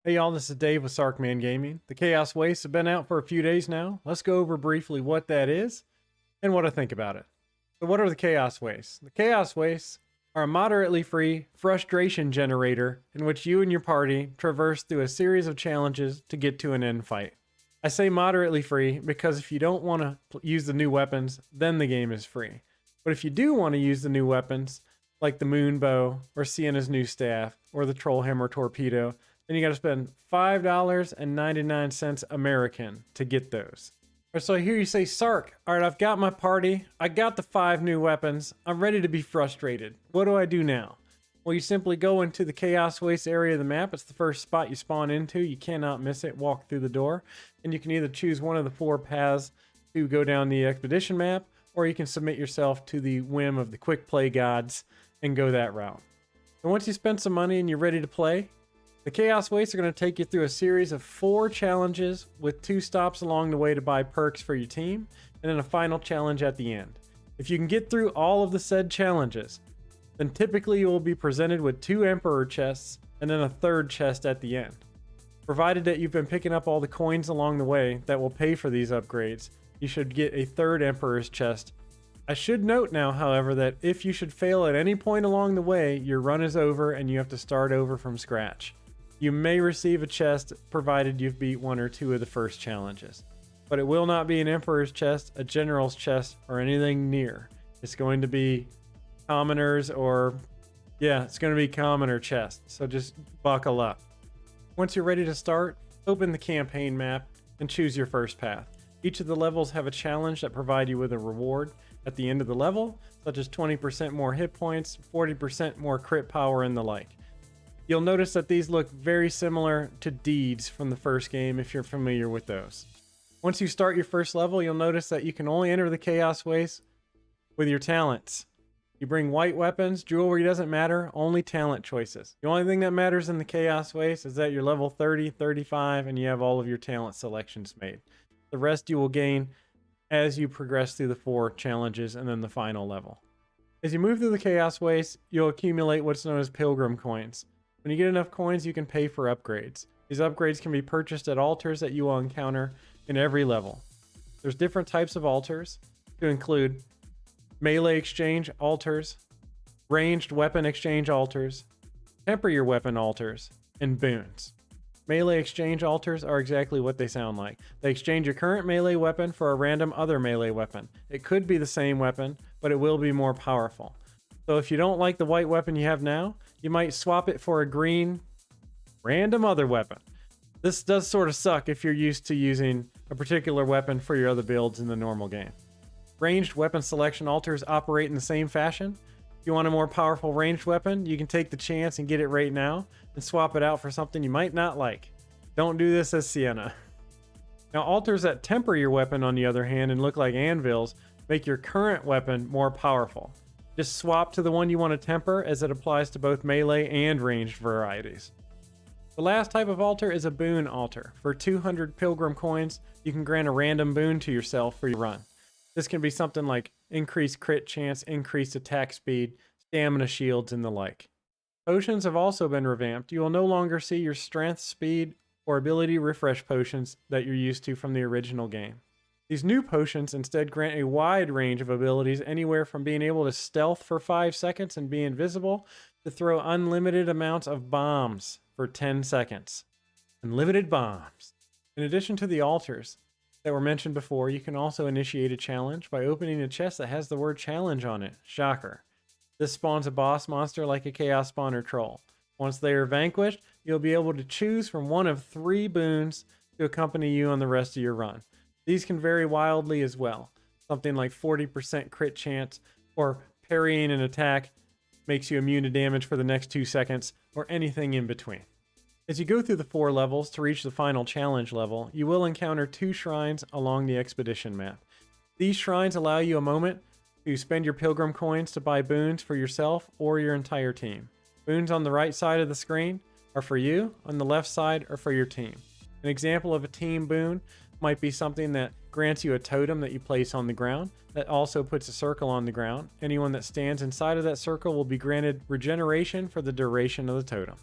Hey y'all, this is Dave with Sarkman Gaming. The Chaos Wastes have been out for a few days now. Let's go over briefly what that is and what I think about it. So what are the Chaos Wastes? The Chaos Wastes are a moderately free frustration generator in which you and your party traverse through a series of challenges to get to an end fight. I say moderately free because if you don't want to use the new weapons, then the game is free. But if you do want to use the new weapons, like the moon bow or Sienna's new staff or the troll hammer torpedo, then you got to spend $5.99 American to get those. So I hear you say, Sark, all right, I've got my party. I got the 5 new weapons. I'm ready to be frustrated. What do I do now? Well, you simply go into the Chaos Waste area of the map. It's the first spot you spawn into. You cannot miss it. Walk through the door. And you can either choose one of the 4 paths to go down the expedition map, or you can submit yourself to the whim of the quick play gods and go that route. And once you spend some money and you're ready to play, the Chaos Wastes are going to take you through a series of 4 challenges with 2 stops along the way to buy perks for your team, and then a final challenge at the end. If you can get through all of the said challenges, then typically you will be presented with 2 Emperor chests and then a 3rd chest at the end. Provided that you've been picking up all the coins along the way that will pay for these upgrades, you should get a 3rd Emperor's chest. I should note now, however, that if you should fail at any point along the way, your run is over and you have to start over from scratch. You may receive a chest provided you've beat 1 or 2 of the first challenges. But it will not be an Emperor's chest, a General's chest, or anything near. It's going to be commoners it's going to be commoner chests. So just buckle up. Once you're ready to start, open the campaign map and choose your first path. Each of the levels have a challenge that provide you with a reward at the end of the level, such as 20% more hit points, 40% more crit power, and the like. You'll notice that these look very similar to deeds from the first game if you're familiar with those. Once you start your first level, you'll notice that you can only enter the Chaos Waste with your talents. You bring white weapons, jewelry doesn't matter, only talent choices. The only thing that matters in the Chaos Waste is that you're level 30, 35, and you have all of your talent selections made. The rest you will gain as you progress through the 4 challenges and then the final level. As you move through the Chaos Waste, you'll accumulate what's known as Pilgrim Coins. When you get enough coins, you can pay for upgrades. These upgrades can be purchased at altars that you will encounter in every level. There's different types of altars to include melee exchange altars, ranged weapon exchange altars, temper your weapon altars, and boons. Melee exchange altars are exactly what they sound like. They exchange your current melee weapon for a random other melee weapon. It could be the same weapon, but it will be more powerful. So if you don't like the white weapon you have now, you might swap it for a green random other weapon. This does sort of suck if you're used to using a particular weapon for your other builds in the normal game. Ranged weapon selection altars operate in the same fashion. If you want a more powerful ranged weapon, you can take the chance and get it right now and swap it out for something you might not like. Don't do this as Sienna. Now, altars that temper your weapon, on the other hand, and look like anvils, make your current weapon more powerful. Just swap to the one you want to temper, as it applies to both melee and ranged varieties. The last type of altar is a boon altar. For 200 pilgrim coins, you can grant a random boon to yourself for your run. This can be something like increased crit chance, increased attack speed, stamina shields, and the like. Potions have also been revamped. You will no longer see your strength, speed, or ability refresh potions that you're used to from the original game. These new potions instead grant a wide range of abilities, anywhere from being able to stealth for 5 seconds and be invisible, to throw unlimited amounts of bombs for 10 seconds. Unlimited bombs. In addition to the altars that were mentioned before, you can also initiate a challenge by opening a chest that has the word challenge on it. Shocker. This spawns a boss monster like a chaos spawner troll. Once they are vanquished, you'll be able to choose from one of 3 boons to accompany you on the rest of your run. These can vary wildly as well. Something like 40% crit chance, or parrying an attack makes you immune to damage for the next 2 seconds, or anything in between. As you go through the 4 levels to reach the final challenge level, you will encounter 2 shrines along the expedition map. These shrines allow you a moment to spend your pilgrim coins to buy boons for yourself or your entire team. Boons on the right side of the screen are for you, on the left side are for your team. An example of a team boon might be something that grants you a totem that you place on the ground that also puts a circle on the ground. Anyone that stands inside of that circle will be granted regeneration for the duration of the totem.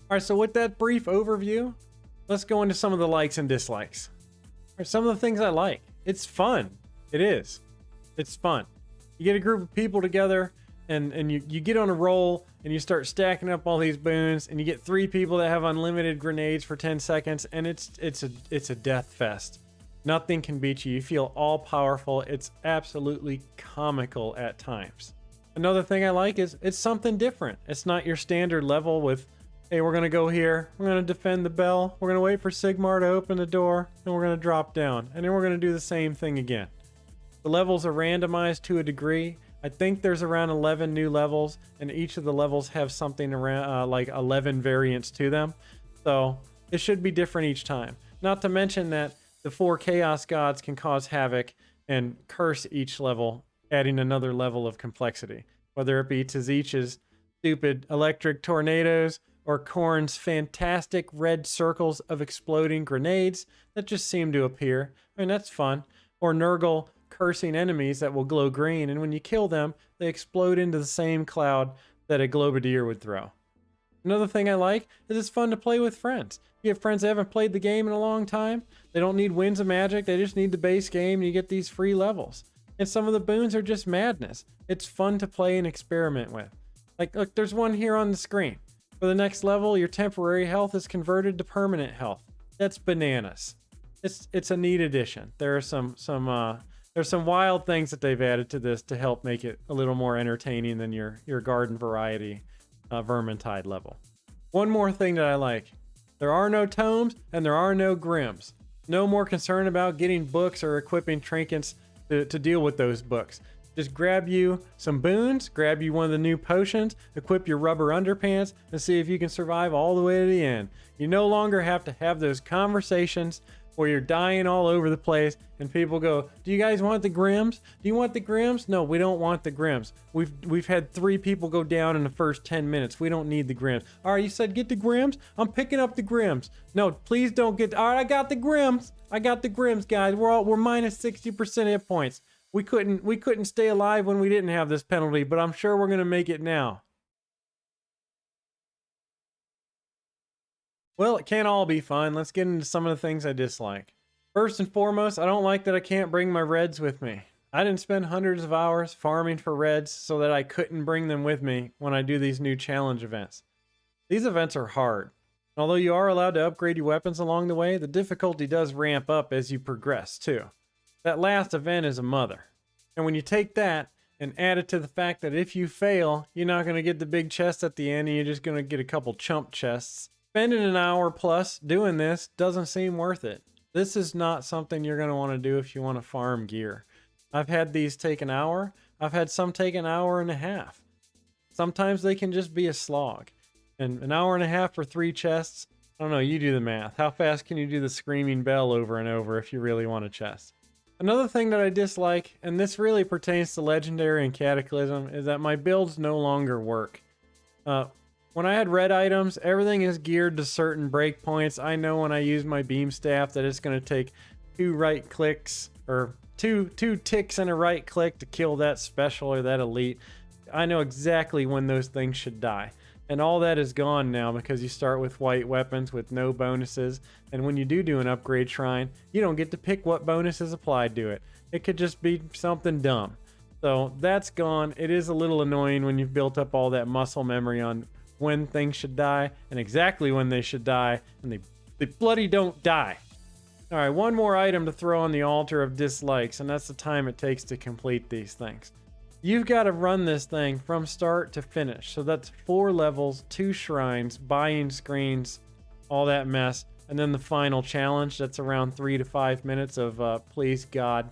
All right, so with that brief overview, let's go into some of the likes and dislikes. All right, some of the things I like. It's fun. It is. It's fun. You get a group of people together and you get on a roll and you start stacking up all these boons and you get 3 people that have unlimited grenades for 10 seconds and it's a death fest. Nothing can beat you. You feel all powerful. It's absolutely comical at times. Another thing I like is it's something different. It's not your standard level with, hey, we're going to go here. We're going to defend the bell. We're going to wait for Sigmar to open the door. And we're going to drop down. And then we're going to do the same thing again. The levels are randomized to a degree. I think there's around 11 new levels. And each of the levels have something around like 11 variants to them. So it should be different each time. Not to mention that the 4 Chaos Gods can cause havoc and curse each level, adding another level of complexity. Whether it be Tzitch's stupid electric tornadoes, or Korn's fantastic red circles of exploding grenades that just seem to appear. I mean, that's fun. Or Nurgle cursing enemies that will glow green, and when you kill them, they explode into the same cloud that a Globadier would throw. Another thing I like is it's fun to play with friends. You have friends that haven't played the game in a long time. They don't need Winds of Magic. They just need the base game, and you get these free levels. And some of the boons are just madness. It's fun to play and experiment with. Like, look, there's one here on the screen. For the next level, your temporary health is converted to permanent health. That's bananas. It's a neat addition. There are some wild things that they've added to this to help make it a little more entertaining than your garden variety Vermintide level. One more thing that I like. There are no tomes and there are no grims. No more concern about getting books or equipping trinkets to deal with those books. Just grab you some boons, grab you one of the new potions, equip your rubber underpants, and see if you can survive all the way to the end. You no longer have to have those conversations where you're dying all over the place and people go, do you guys want the grims? Do you want the grims? No, we don't want the grims. We've had 3 people go down in the first 10 minutes. We don't need the grims. All right, you said get the grims? I'm picking up the grims. No, please don't get, all right, I got the grims. I got the grims, guys. We're minus 60% hit points. We couldn't stay alive when we didn't have this penalty, but I'm sure we're going to make it now. Well, it can't all be fun. Let's get into some of the things I dislike. First and foremost, I don't like that I can't bring my reds with me. I didn't spend hundreds of hours farming for reds so that I couldn't bring them with me when I do these new challenge events. These events are hard. Although you are allowed to upgrade your weapons along the way, the difficulty does ramp up as you progress too. That last event is a mother. And when you take that and add it to the fact that if you fail, you're not going to get the big chest at the end and you're just going to get a couple chump chests. Spending an hour plus doing this doesn't seem worth it. This is not something you're going to want to do if you want to farm gear. I've had these take an hour. I've had some take an hour and a half. Sometimes they can just be a slog. And an hour and a half for 3 chests, I don't know, you do the math. How fast can you do the screaming bell over and over if you really want a chest? Another thing that I dislike, and this really pertains to Legendary and Cataclysm, is that my builds no longer work. When I had red items, everything is geared to certain breakpoints. I know when I use my beam staff that it's going to take 2 right clicks, or two ticks and a right click to kill that special or that elite. I know exactly when those things should die. And all that is gone now because you start with white weapons with no bonuses. And when you do an upgrade shrine, you don't get to pick what bonus is applied to it. It could just be something dumb. So that's gone. It is a little annoying when you've built up all that muscle memory on when things should die and exactly when they should die. And they bloody don't die. All right, one more item to throw on the altar of dislikes, and that's the time it takes to complete these things. You've got to run this thing from start to finish. So that's 4 levels, 2 shrines, buying screens, all that mess. And then the final challenge, that's around 3 to 5 minutes of, please God,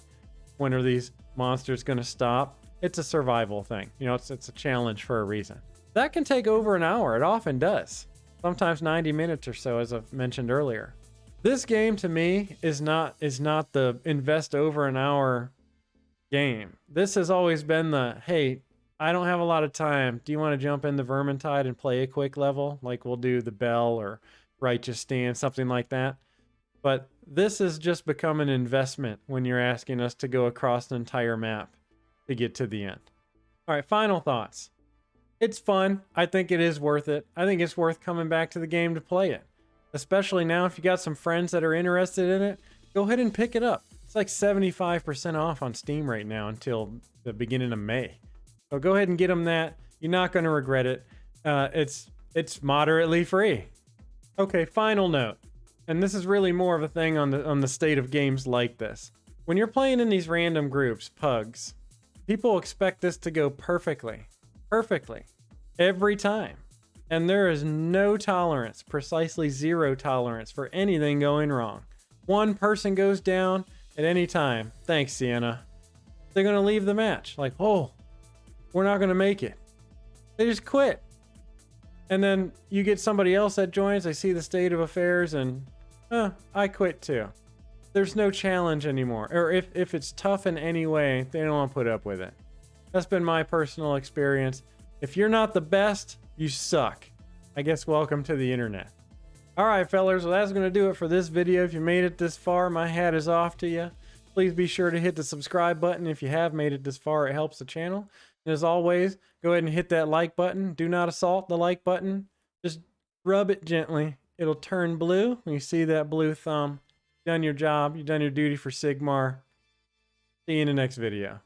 when are these monsters going to stop? It's a survival thing. You know, it's a challenge for a reason. That can take over an hour. It often does. Sometimes 90 minutes or so, as I've mentioned earlier. This game to me is not the invest over an hour game. This has always been the, hey, I don't have a lot of time. Do you want to jump in the Vermintide and play a quick level? Like we'll do the Bell or Righteous Stand, something like that. But this has just become an investment when you're asking us to go across the entire map to get to the end. All right, final thoughts. It's fun. I think it is worth it. I think it's worth coming back to the game to play it. Especially now if you got some friends that are interested in it, go ahead and pick it up. It's like 75% off on Steam right now until the beginning of May. So go ahead and get them that. You're not going to regret it. It's moderately free. Okay, final note. And this is really more of a thing on the state of games like this. When you're playing in these random groups, pugs, people expect this to go perfectly. Perfectly. Every time. And there is no tolerance, precisely zero tolerance for anything going wrong. One person goes down at any time. Thanks, Sienna. They're going to leave the match. Like, oh, we're not going to make it. They just quit. And then you get somebody else that joins. They see the state of affairs and, I quit too. There's no challenge anymore. Or if it's tough in any way, they don't want to put up with it. That's been my personal experience. If you're not the best, you suck. I guess welcome to the internet. All right, fellas, well, that's going to do it for this video. If you made it this far, my hat is off to you. Please be sure to hit the subscribe button if you have made it this far. It helps the channel. And as always, go ahead and hit that like button. Do not assault the like button. Just rub it gently. It'll turn blue when you see that blue thumb. You've done your job. You've done your duty for Sigmar. See you in the next video.